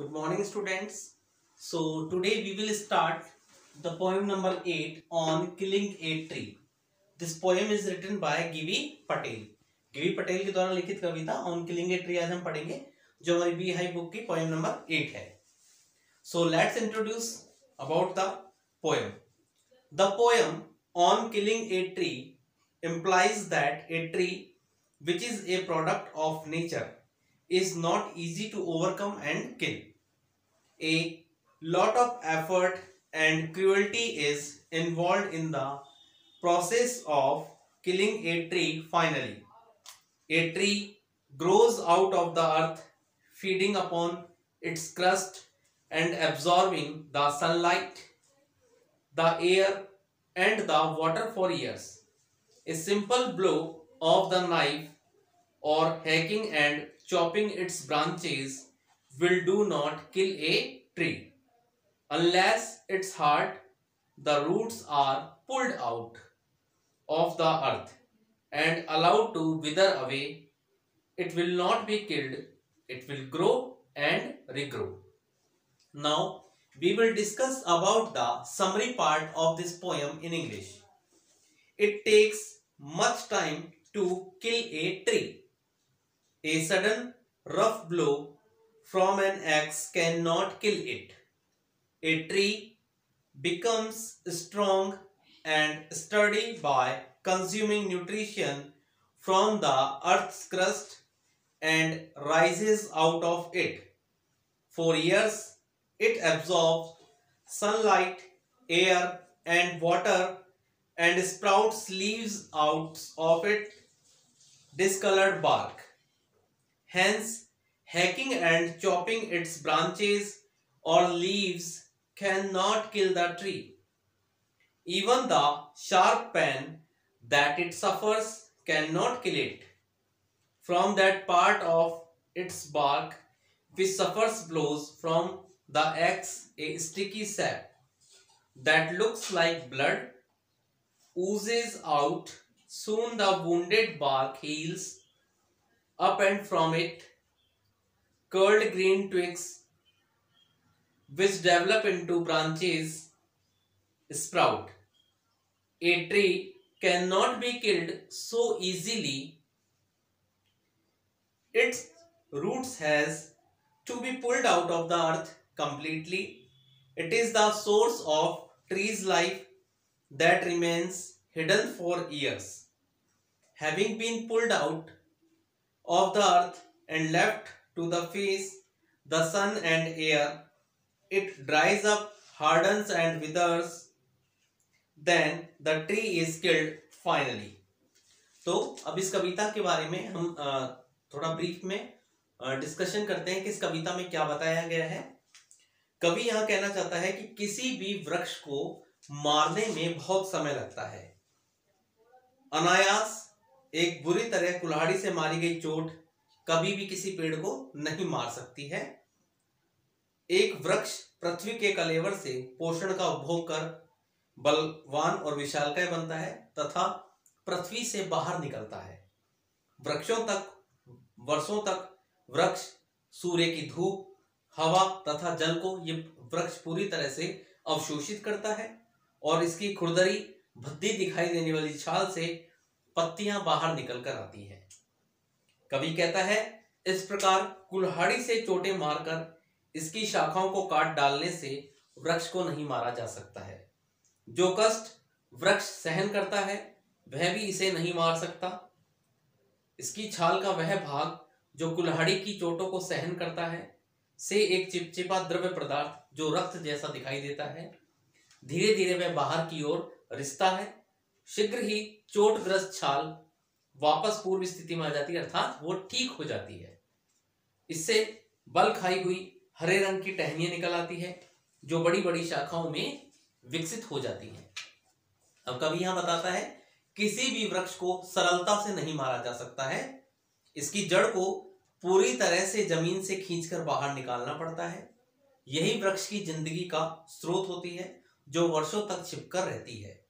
Good morning, students. So today we will start the poem number 8 on killing a tree. This poem is written by गिवी Patel. गिवी Patel के द्वारा लिखित कविता on killing a tree आज हम पढ़ेंगे, जो हमारी बी हाई बुक की पोएम नंबर 8 है. So let's introduce about the poem. The poem on killing a tree implies that a tree, which is a product of nature, is not easy to overcome and kill. A lot of effort and cruelty is involved in the process of killing a tree. Finally, a tree grows out of the earth, feeding upon its crust and absorbing the sunlight, the air and the water for years. A simple blow of the knife or hacking and chopping its branches will do not kill a tree. Unless its heart, the roots are pulled out of the earth and allowed to wither away, it will not be killed, it will grow and regrow. Now, we will discuss about the summary part of this poem in English. It takes much time to kill a tree. A sudden rough blow from an axe cannot kill it. A tree becomes strong and sturdy by consuming nutrition from the earth's crust and rises out of it. For years, it absorbs sunlight, air and water and sprouts leaves out of it discolored bark. Hence, hacking and chopping its branches or leaves cannot kill the tree. Even the sharp pain that it suffers cannot kill it. From that part of its bark which suffers blows from the axe, a sticky sap that looks like blood oozes out. Soon the wounded bark heals up, and from it curled green twigs which develop into branches sprout. A tree cannot be killed so easily. Its roots has to be pulled out of the earth completely. It is the source of tree's life that remains hidden for years. Having been pulled out of the earth and left to the face the sun and air, it dries up, hardens and withers. Then the tree is killed finally. तो अब इस कविता के बारे में हम थोड़ा brief में discussion करते हैं कि इस कविता में क्या बताया गया है. कवि यहां कहना चाहता है कि किसी भी वृक्ष को मारने में बहुत समय लगता है. अनायास एक बुरी तरह कुल्हाड़ी से मारी गई चोट कभी भी किसी पेड़ को नहीं मार सकती है. एक वृक्ष पृथ्वी के कलेवर से पोषण का उपभोग कर बलवान और विशालकाय बनता है तथा पृथ्वी से बाहर निकलता है. वर्षों तक वृक्ष सूर्य की धूप, हवा तथा जल को ये वृक्ष पूरी तरह से अवशोषित करता है और इसकी खुरदरी भद्दी दिखाई देने वाली छाल से पत्तियां बाहर निकल कर आती हैं. कवि कहता है, इस प्रकार कुल्हाड़ी से चोटें मारकर इसकी शाखाओं को काट डालने से वृक्ष को नहीं मारा जा सकता है. जो कष्ट वृक्ष सहन करता है वह भी इसे नहीं मार सकता. इसकी छाल का वह भाग जो कुल्हाड़ी की चोटों को सहन करता है से एक चिपचिपा द्रव्य पदार्थ जो रक्त जैसा दिखाई देता है, धीरे धीरे वह बाहर की ओर रिसता है. शीघ्र ही चोटग्रस्त छाल वापस पूर्व स्थिति में आ जाती है, अर्थात वो ठीक हो जाती है. इससे बल खाई हुई हरे रंग की टहनियां निकल आती है जो बड़ी बड़ी शाखाओं में विकसित हो जाती है. अब कवि यहां बताता है, किसी भी वृक्ष को सरलता से नहीं मारा जा सकता है. इसकी जड़ को पूरी तरह से जमीन से खींचकर बाहर निकालना पड़ता है. यही वृक्ष की जिंदगी का स्रोत होती है जो वर्षों तक छिपकर रहती है.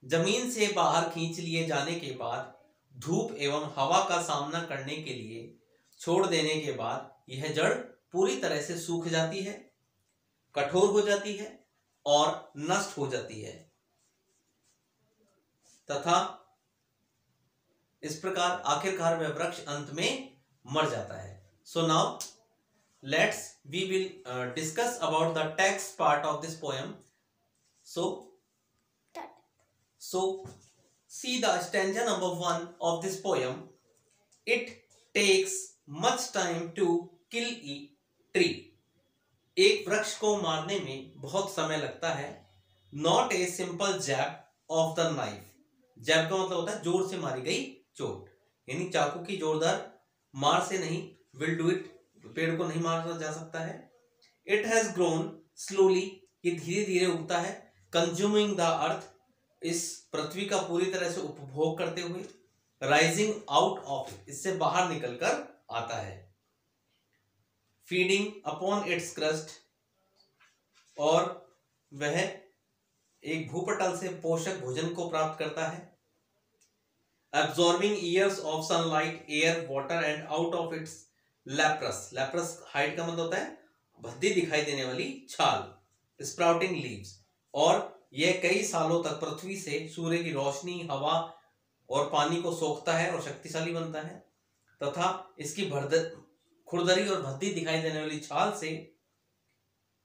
जमीन से बाहर खींच लिए जाने के बाद धूप एवं हवा का सामना करने के लिए छोड़ देने के बाद यह जड़ पूरी तरह से सूख जाती है, कठोर हो जाती है और नष्ट हो जाती है तथा इस प्रकार आखिरकार वह वृक्ष अंत में मर जाता है। So now we will discuss about the text part of this poem. So see the stanza number 1 of this poem. It takes much time to kill a tree. एक वृक्ष को मारने में बहुत समय लगता है। Not a simple jab of the knife. जैब का मतलब होता है जोर से मारी गई चोट, यानी चाकू की जोरदार मार से नहीं, will do it, पेड़ को नहीं मारा जा सकता है। It has grown slowly, ये धीरे धीरे उगता है। Consuming the earth, इस पृथ्वी का पूरी तरह से उपभोग करते हुए। Rising out of it, इससे बाहर निकलकर आता है। Feeding upon its crust, और वह एक भूपटल से पोषक भोजन को प्राप्त करता है। Absorbing years of sunlight, air, water and out of its leprous height का मतलब होता है भद्दी दिखाई देने वाली छाल। स्प्राउटिंग लीव्स, और यह कई सालों तक पृथ्वी से सूर्य की रोशनी, हवा और पानी को सोखता है और शक्तिशाली बनता है तथा इसकी खुरदरी और भद्दी दिखाई देने वाली छाल से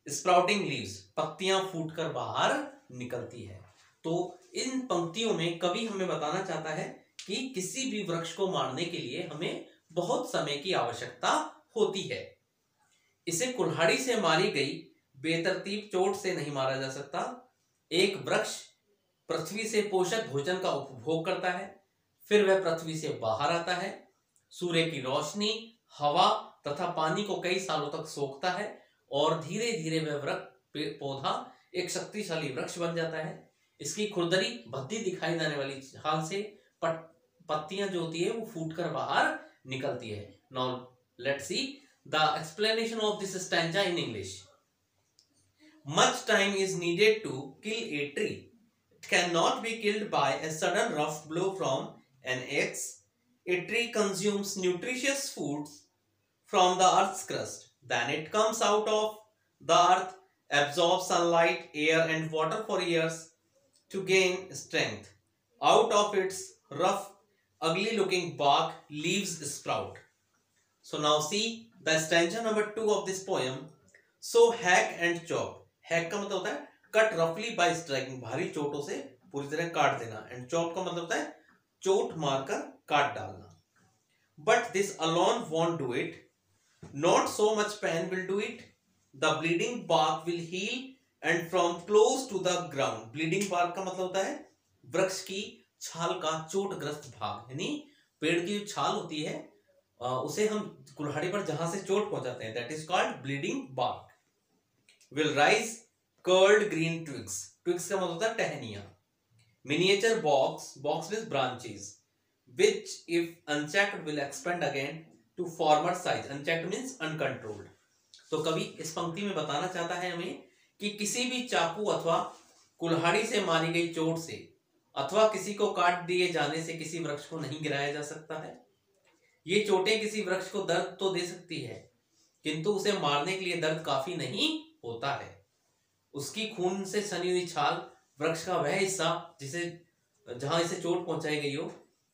स्प्राउटिंग लीव्स, पत्तियां फूटकर बाहर निकलती है। तो इन पंक्तियों में कवि हमें बताना चाहता है कि किसी भी वृक्ष को मारने के लिए हमें बहुत समय की आवश्यकता होती है। इसे कुल्हाड़ी से मारी गई बेतरतीब चोट से नहीं मारा जा सकता। एक वृक्ष पृथ्वी से पोषक भोजन का उपभोग करता है, फिर वह पृथ्वी से बाहर आता है, सूर्य की रोशनी, हवा तथा पानी को कई सालों तक सोखता है और धीरे धीरे वह वृक्ष पौधा एक शक्तिशाली वृक्ष बन जाता है। इसकी खुरदरी भद्दी दिखाई देने वाली छाल से पत्तियां जो होती है वो फूटकर बाहर निकलती है। Now let's see the explanation of this stanza in English. Much time is needed to kill a tree. It cannot be killed by a sudden rough blow from an axe. A tree consumes nutritious foods from the earth's crust. Then it comes out of the earth, absorbs sunlight, air and water for years to gain strength. Out of its rough, ugly looking bark, leaves sprout. So now see the stanza number 2 of this poem. So hack and chop. Hack का मतलब होता है cut roughly by striking, भारी चोटों से पूरी तरह काट देना, and chop का मतलब होता है चोट मारकर काट डालना। But this alone won't do it. Not so much pain will do it. The bleeding bark will heal and from close to the ground. Bleeding bark का मतलब होता है वृक्ष की छाल का चोटग्रस्त भाग, यानी पेड़ की जो छाल होती है उसे हम कुल्हाड़ी पर जहां से चोट पहुंचाते हैं, that is called bleeding bark. Will rise curled green twigs, twigs का मतलब होता है टहनियां। Miniature box, box means branches, which if unchecked will expand again to former size. Unchecked means uncontrolled. तो कवि इस पंक्ति में बताना चाहता है हमें कि किसी भी चाकू अथवा कुल्हाड़ी से मारी गई चोट से अथवा किसी को काट दिए जाने से किसी वृक्ष को नहीं गिराया जा सकता है। ये चोटें किसी वृक्ष को दर्द तो दे सकती है, किंतु उसे मारने के लिए दर्द काफी नहीं होता है। उसकी खून से सनी हुई छाल वृक्ष का वह हिस्सा जिसे जहां इसे चोट पहुंचाई गई हो,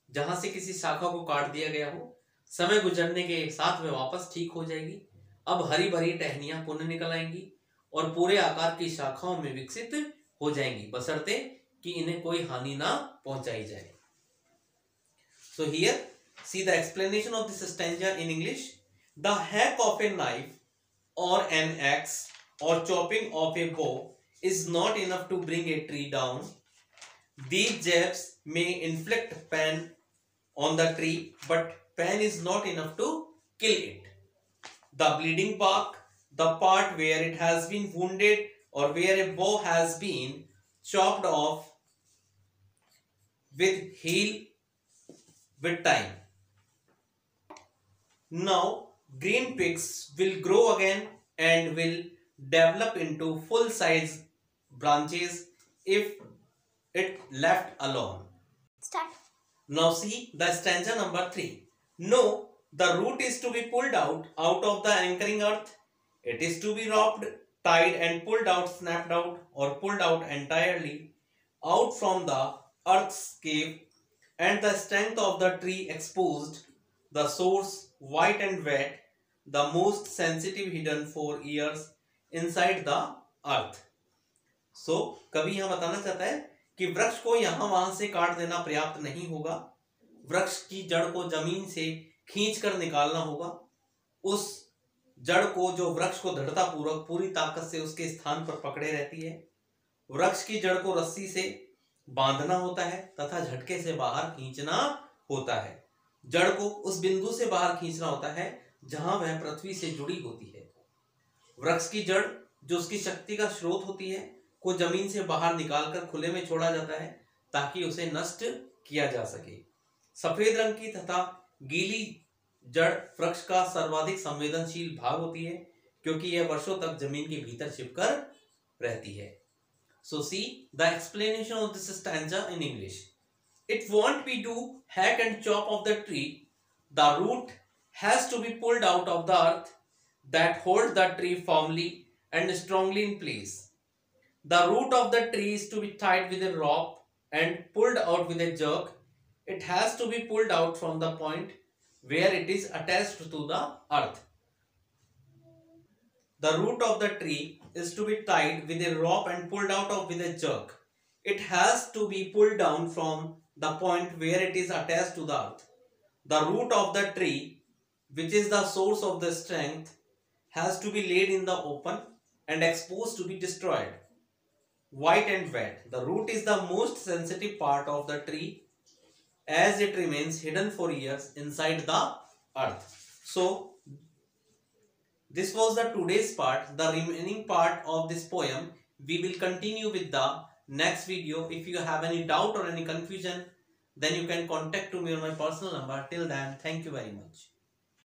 जहां से किसी शाखा को काट दिया गया हो, समय गुजरने के साथ वह वापस ठीक हो जाएगी। अब हरी भरी टहनियां पुनः निकल आएंगी और पूरे आकार की शाखाओं में विकसित हो जाएंगी, बशर्ते कि इन्हें कोई हानि ना पहुंचाई जाए। So here see the explanation of this stanza in English. The hack of a knife or an axe or chopping of a bow is not enough to bring a tree down. These jabs may inflict pain on the tree, but pain is not enough to kill it. The bleeding bark, the part where it has been wounded or where a bow has been chopped off, will heal with time. Now green twigs will grow again and will develop into full size branches if it left alone. Start. Now see the stanza number 3. No, the root is to be pulled out of the anchoring earth It is to be robbed, tied and pulled out, snapped out or pulled out entirely out from the earth's cave, and the strength of the tree exposed, the source white and wet, the most sensitive hidden for years inside the earth. So कवि यहां बताना चाहता है कि वृक्ष को यहां वहां से काट देना पर्याप्त नहीं होगा, वृक्ष की जड़ को जमीन से खींचकर निकालना होगा, उस जड़ को जो वृक्ष को दृढ़ता पूर्वक पूरी ताकत से उसके स्थान पर पकड़े रहती है, वृक्ष की जड़ को रस्सी से बांधना होता है तथा झटके से बाहर खींचना होता है। जड़ को उस बिंदु से बाहर खींचना होता है जहां वह पृथ्वी से जुड़ी होती है। वृक्ष की जड़ जो उसकी शक्ति का स्रोत होती है को जमीन से बाहर निकालकर खुले में छोड़ा जाता है ताकि उसे नष्ट किया जा सके। सफेद रंग की तथा गीली जड़ वृक्ष का सर्वाधिक संवेदनशील भाग होती है क्योंकि यह वर्षों तक जमीन के भीतर छिपकर रहती है। So see the explanation of this stanza in English. It won't be to hack and chop of the tree. The root has to be pulled out of the earth that holds the tree firmly and strongly in place. The root of the tree is to be tied with a rope and pulled out with a jerk. It has to be pulled out from the point where it is attached to the earth. The root of the tree is to be tied with a rope and pulled out of with a jerk. It has to be pulled down from the point where it is attached to the earth. The root of the tree, which is the source of the strength, has to be laid in the open and exposed to be destroyed. White and wet. The root is the most sensitive part of the tree as it remains hidden for years inside the earth. So, this was the today's part. The remaining part of this poem we will continue with the next video. If you have any doubt or any confusion, then you can contact me on my personal number. Till then, thank you very much.